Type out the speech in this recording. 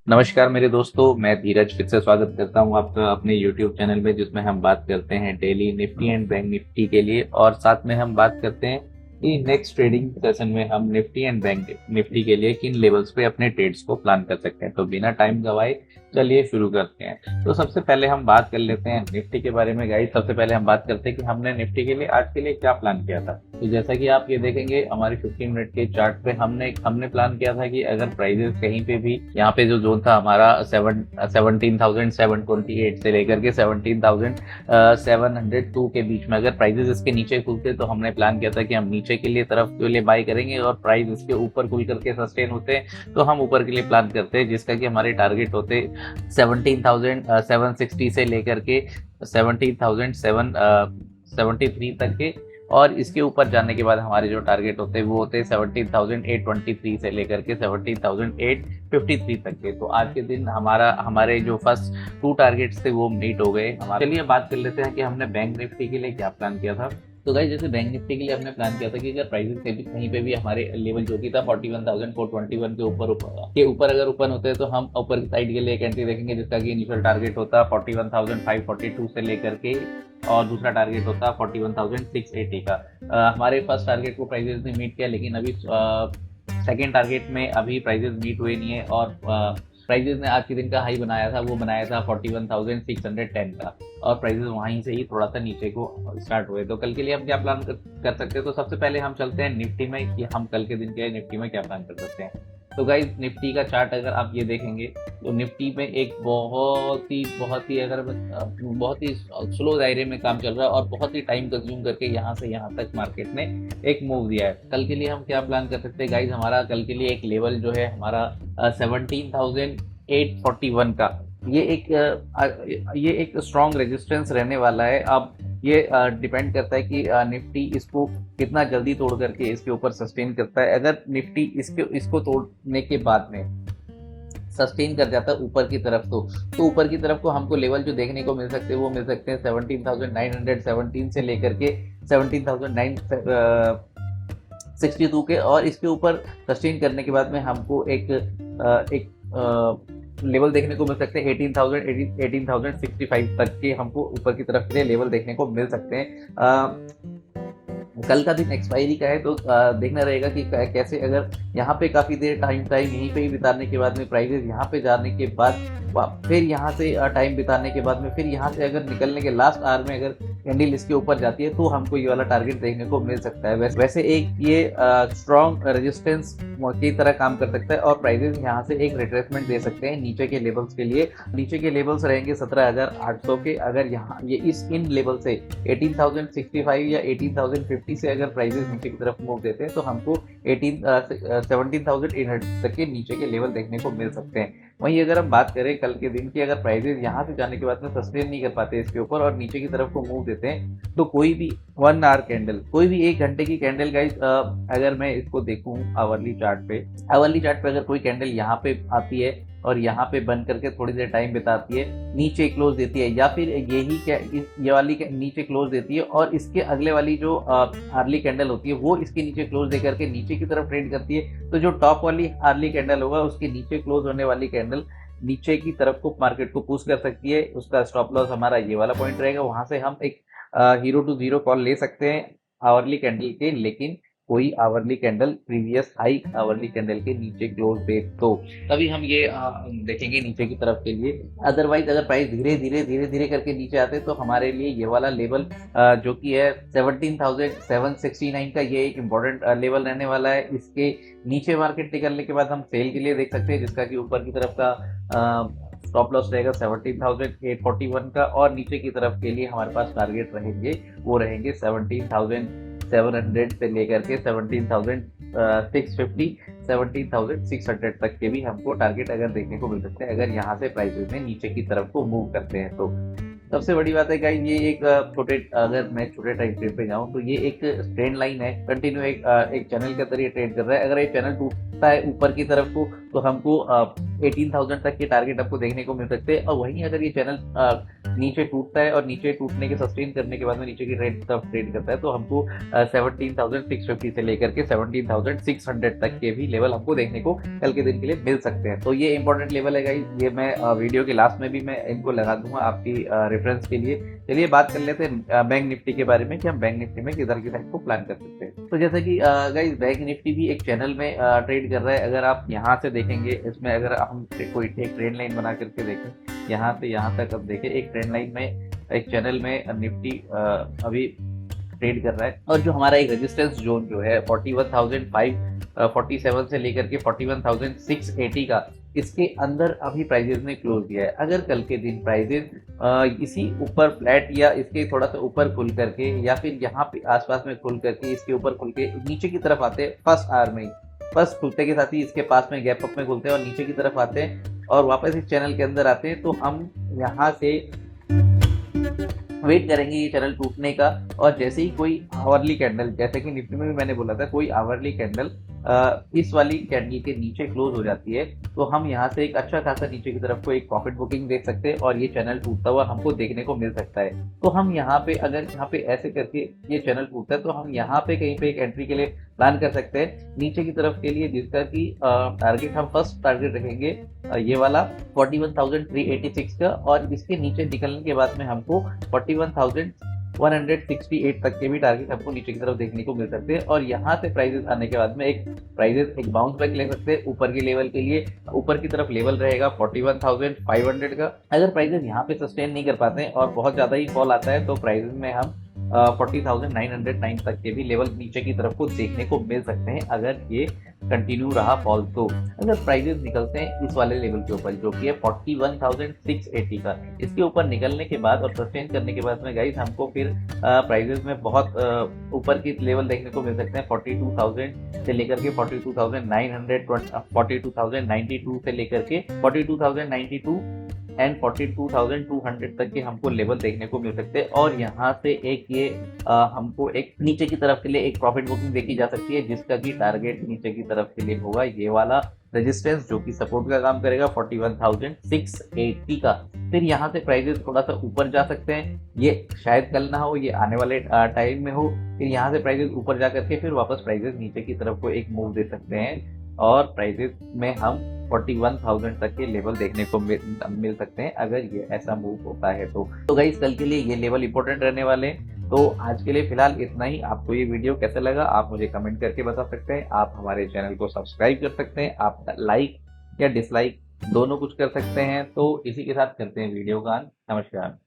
नमस्कार मेरे दोस्तों, मैं धीरज फिर से स्वागत करता हूं आपका अपने YouTube चैनल में, जिसमें हम बात करते हैं daily Nifty and bank Nifty के लिए। और साथ में हम बात करते हैं कि नेक्स्ट ट्रेडिंग सेशन में हम निफ्टी एंड बैंक निफ्टी के लिए किन लेवल्स पे अपने ट्रेड्स को प्लान कर सकते हैं। तो बिना टाइम गवाए चलिए शुरू करते हैं। तो सबसे पहले हम बात कर लेते हैं निफ्टी के बारे में। गाइस, सबसे पहले हम बात करते हैं कि हमने निफ्टी के लिए आज के लिए क्या प्लान किया था। तो जैसा कि आप ये देखेंगे हमारे 15 मिनट के चार्ट पे हमने प्लान किया था कि अगर प्राइजेस कहीं पे भी, यहाँ पे जो जोन था हमारा 17,728 से लेकर के 17,702 के बीच में, अगर प्राइजेस इसके नीचे खुलते तो हमने प्लान किया था कि हम नीचे के लिए तरफ के लिए बाई करेंगे, और प्राइस इसके ऊपर खुल करके सस्टेन होते हैं तो हम ऊपर के लिए प्लान करते हैं, जिसका कि हमारे टारगेट होते 17,760 से लेकर के 17,773 तक के। और इसके ऊपर जाने के बाद हमारे जो टारगेट होते हैं वो होते हैं 17,823 से लेकर के 17,853 तक के। तो आज के दिन हमारे जो फर्स्ट 2 टारगेट्स थे वो मीट हो गए हमारे। चलिए बात कर लेते हैं कि हमने बैंक निफ्टी के लिए क्या प्लान किया था। तो गाइस, जैसे बैंक निफ्टी के लिए हमने प्लान किया था कि अगर प्राइसेस कहीं पे भी हमारे लेवल जो कि था 41,421 के ऊपर अगर ओपन होते हैं तो हम ऊपर की साइड के लिए एक एंट्री देखेंगे, जिसका कि इनिशियल टारगेट होता 41,542 से लेकर के, और दूसरा टारगेट होता 41,680 का। हमारे फर्स्ट टारगेट को प्राइजेस ने मीट किया, लेकिन अभी सेकेंड टारगेट में अभी प्राइजेस मीट हुए नहीं है। और प्राइजेस ने आज के दिन का हाई बनाया था, वो बनाया था 41,610 का, और प्राइजेस वहीं से ही थोड़ा सा नीचे को स्टार्ट हुए। तो कल के लिए हम क्या प्लान कर सकते हैं। तो सबसे पहले हम चलते हैं निफ्टी में कि हम कल के दिन के निफ्टी में क्या प्लान कर सकते हैं। तो गाइस, निफ्टी का चार्ट अगर आप ये देखेंगे तो निफ्टी में एक बहुत ही स्लो दायरे में काम चल रहा है, और बहुत ही टाइम कंज्यूम करके यहाँ से यहाँ तक मार्केट ने एक मूव दिया है। कल के लिए हम क्या प्लान कर सकते हैं गाइस। हमारा कल के लिए एक लेवल जो है हमारा 17,841 का, ये एक स्ट्रॉन्ग रेजिस्टेंस रहने वाला है। अब ये डिपेंड करता है कि निफ्टी इसको कितना जल्दी तोड़ करके इसके ऊपर सस्टेन करता है। अगर निफ्टी इसको तोड़ने के बाद में सस्टेन कर जाता है ऊपर की तरफ, तो ऊपर की तरफ को हमको लेवल जो देखने को मिल सकते हैं वो मिल सकते हैं 17,917 से लेकर के 17,962 के। और इसके ऊपर सस्टेन करने के बाद में हमको एक लेवल देखने को मिल सकते हैं 18,065 तक के, हमको ऊपर की तरफ के लेवल देखने को मिल सकते हैं। कल का दिन एक्सपायरी का है, तो देखना रहेगा कि कैसे, अगर यहाँ पे काफ़ी देर टाइम यहीं पे ही बिताने के बाद में प्राइजेस यहाँ पे जाने के बाद फिर यहाँ से टाइम बिताने के बाद में फिर यहाँ से अगर निकलने के लास्ट आवर में अगर कैंडल इसके ऊपर जाती है तो हमको ये वाला टारगेट देखने को मिल सकता है। वैसे एक ये स्ट्रॉन्ग रेजिस्टेंस की तरह काम कर सकता है, और प्राइजेस यहाँ से एक रिट्रेसमेंट दे सकते हैं नीचे के लेवल्स के लिए। नीचे के लेवल्स रहेंगे 17,800 के। अगर यहाँ ये इन लेवल से 18,065 या 18,050 से अगर प्राइजेस नीचे की तरफ मूव देते हैं तो हमको 17,800 तक के नीचे के लेवल देखने को मिल सकते हैं। वहीं अगर हम बात करें कल के दिन की, अगर प्राइजेस यहाँ से जाने के बाद में सस्टेन नहीं कर पाते इसके ऊपर और नीचे की तरफ को मूव देते हैं, तो कोई भी 1 आवर कैंडल, कोई भी 1 घंटे की कैंडल गाइस, अगर मैं इसको देखूं आवरली चार्ट पे अगर कोई कैंडल यहाँ पे आती है और यहाँ पे बंद करके थोड़ी देर टाइम बिताती है, नीचे क्लोज देती है, या फिर ये वाली नीचे क्लोज देती है और इसके अगले वाली जो आर्ली कैंडल होती है वो इसके नीचे क्लोज दे करके नीचे की तरफ ट्रेड करती है, तो जो टॉप वाली आर्ली कैंडल होगा उसके नीचे क्लोज होने वाली कैंडल नीचे की तरफ को मार्केट को पुश कर सकती है। उसका स्टॉप लॉस हमारा ये वाला पॉइंट रहेगा, वहां से हम एक 0 to 0 कॉल ले सकते हैं आवरली कैंडल के। लेकिन कोई hourly candle previous high hourly candle के नीचे क्लोज दे तो तभी हम ये देखेंगे नीचे की तरफ के लिए। अदरवाइज अगर प्राइस धीरे धीरे करके नीचे आते तो हमारे लिए ये वाला लेवल जो कि है 17,769 का, ये एक इम्पोर्टेंट लेवल रहने वाला है। इसके नीचे मार्केट निकलने के बाद हम सेल के लिए देख सकते हैं, जिसका कि ऊपर की तरफ का स्टॉप लॉस रहेगा 17,841 का, और नीचे की तरफ के लिए हमारे पास टारगेट रहेंगे, वो रहेंगे 17,700 से लेकर के 17,650 17,600 तक के भी हमको टारगेट अगर देखने को मिल सकते हैं, अगर यहाँ से प्राइसेस में नीचे की तरफ को मूव करते हैं तो। सबसे बड़ी बात है गाइस, ये एक अगर मैं छोटे टाइम फ्रेम पे जाऊं तो ये एक ट्रेंड लाइन है, कंटिन्यू एक चैनल के तरह ट्रेड कर रहा है। अगर ये चैनल टूटता है ऊपर की तरफ को तो हमको 18,000 तक के टारगेट आपको देखने को मिल सकते हैं, और वहीं अगर ये चैनल नीचे टूटता है और नीचे टूटने के सस्टेन करने के बाद में नीचे की ट्रेड तरफ ट्रेड करता है, तो हमको 17,650 से लेकर के 17,600 तक के भी लेवल हमको देखने को कल के दिन के लिए मिल सकते हैं। तो ये इंपॉर्टेंट लेवल है गाइस, ये मैं वीडियो के लास्ट में भी मैं इनको लगा दूंगा आपकी रेफरेंस के लिए। चलिए बात कर लेते हैं बैंक निफ्टी के बारे में कि हम बैंक निफ्टी में किधर किधर को प्लान कर सकते हैं। तो जैसे कि गाइस बैंक निफ्टी भी एक चैनल में ट्रेड कर रहा है। अगर आप यहाँ से देखेंगे, इसमें अगर हम कोई एक ट्रेंड लाइन बना करके देखें, यहाँ से यहाँ तक अब देखें, एक ट्रेंड लाइन में एक चैनल में निफ्टी अभी ट्रेड कर रहा है, और जो हमारा एक रेजिस्टेंस जोन जो है 41,547 से लेकर के 41,680 का, इसके अंदर अभी प्राइजेस ने क्लोज दिया है। अगर कल के दिन प्राइजेस इसी ऊपर फ्लैट या इसके थोड़ा सा ऊपर खुल करके या फिर यहाँ पे आसपास में खुल करके इसके ऊपर खुल के नीचे की तरफ आते हैं फर्स्ट आवर में ही, फर्स्ट खुलते के साथ ही इसके पास में गैप अप में खुलते हैं और नीचे की तरफ आते हैं और वापस इस चैनल के अंदर आते हैं, तो हम यहाँ से वेट करेंगे ये चैनल टूटने का। और जैसे ही कोई आवरली कैंडल, जैसे कि निफ्टी में भी मैंने बोला था, कोई आवरली कैंडल इस वाली कैंडल के नीचे क्लोज हो जाती है, तो हम यहाँ से एक अच्छा खासा नीचे की तरफ को एक प्रॉफिट बुकिंग देख सकते हैं और ये चैनल टूटता हुआ हमको देखने को मिल सकता है। तो हम यहाँ पे अगर यहाँ पे ऐसे करके ये चैनल टूटता है, तो हम यहाँ पे कहीं पे एक एंट्री के लिए प्लान कर सकते हैं नीचे की तरफ के लिए, जिसका कि टारगेट हम फर्स्ट टारगेट रखेंगे ये वाला 41,386 का, और इसके नीचे निकलने के बाद में हमको 41,168 तक के भी टारगेट हमको नीचे की तरफ देखने को मिल सकते हैं। और यहाँ से प्राइजेस आने के बाद में एक बाउंस बैक ले सकते हैं ऊपर के लेवल के लिए। ऊपर की तरफ लेवल रहेगा 41,500 का। अगर प्राइजेस यहाँ पे सस्टेन नहीं कर पाते हैं और बहुत ज़्यादा ही फॉल आता है, तो प्राइजेस में हम 40,909 तक के भी लेवल नीचे की तरफ को देखने को मिल सकते हैं अगर ये कंटिन्यू रहा फॉल। तो अगर प्राइजेस निकलते हैं इस वाले लेवल के ऊपर जो कि है 41,680 का, इसके ऊपर निकलने के बाद और सस्टेन करने के बाद में गाइस हमको फिर प्राइजेस में बहुत ऊपर की लेवल देखने को मिल सकते हैं 42,000 से लेकर के 42,900, 42,092 से लेकर के 42,092 एंड 42,200 तक के हमको लेवल देखने को मिल सकते हैं। और यहाँ से एक ये हमको एक नीचे की तरफ के लिए एक प्रॉफिट बुकिंग देखी जा सकती है, जिसका कि टारगेट नीचे की तरफ के लिए होगा ये वाला रेजिस्टेंस, जो कि सपोर्ट का काम करेगा 41,680 का। फिर यहाँ से प्राइजेस थोड़ा सा ऊपर जा सकते हैं, ये शायद कल ना हो, ये आने वाले टाइम में हो। फिर यहाँ से प्राइजेस ऊपर जा करके फिर वापस प्राइजेस नीचे की तरफ को एक मूव दे सकते हैं और प्राइजेस में हम 41,000 तक के लेवल देखने को मिल सकते हैं अगर ये ऐसा मूव होता है। तो गाइस कल के लिए ये लेवल इंपॉर्टेंट रहने वाले हैं। तो आज के लिए फिलहाल इतना ही। आपको ये वीडियो कैसा लगा आप मुझे कमेंट करके बता सकते हैं। आप हमारे चैनल को सब्सक्राइब कर सकते हैं, आप लाइक या डिसलाइक दोनों कुछ कर सकते हैं। तो इसी के साथ करते हैं वीडियो का अंत। नमस्कार।